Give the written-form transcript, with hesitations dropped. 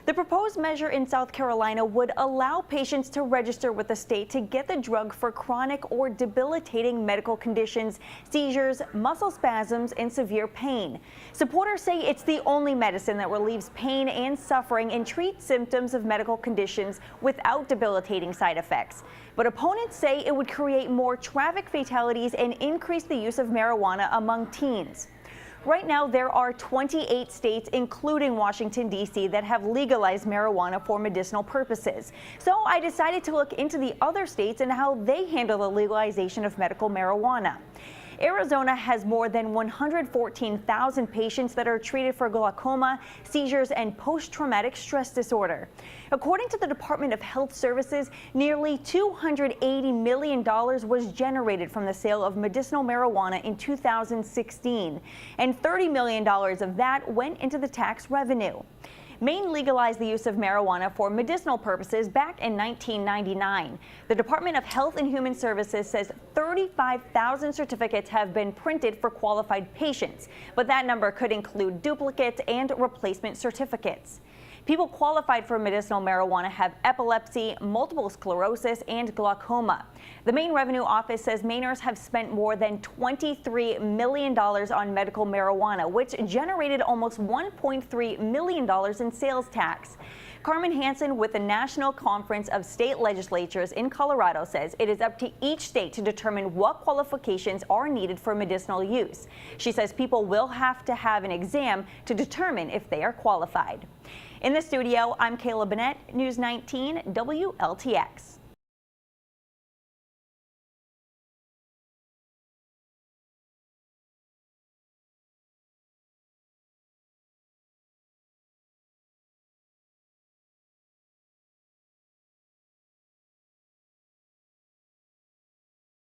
The proposed measure in South Carolina would allow patients to register with the state to get the drug for chronic or debilitating medical conditions, seizures, muscle spasms, and severe pain. Supporters say it's the only medicine that relieves pain and suffering and treats symptoms of medical conditions without debilitating side effects. But opponents say it would create more traffic fatalities and increase the use of marijuana among teens. Right now, there are 28 states, including Washington, D.C., that have legalized marijuana for medicinal purposes. So I decided to look into the other states and how they handle the legalization of medical marijuana. Arizona has more than 114,000 patients that are treated for glaucoma, seizures, and post-traumatic stress disorder. According to the Department of Health Services, nearly $280 million was generated from the sale of medicinal marijuana in 2016, and $30 million of that went into the tax revenue. Maine legalized the use of marijuana for medicinal purposes back in 1999. The Department of Health and Human Services says 35,000 certificates have been printed for qualified patients, but that number could include duplicates and replacement certificates. People qualified for medicinal marijuana have epilepsy, multiple sclerosis, and glaucoma. The Maine Revenue Office says Mainers have spent more than $23 million on medical marijuana, which generated almost $1.3 million in sales tax. Carmen Hansen with the National Conference of State Legislatures in Colorado says it is up to each state to determine what qualifications are needed for medicinal use. She says people will have to have an exam to determine if they are qualified. In the studio, I'm Kayla Bennett, News 19 WLTX.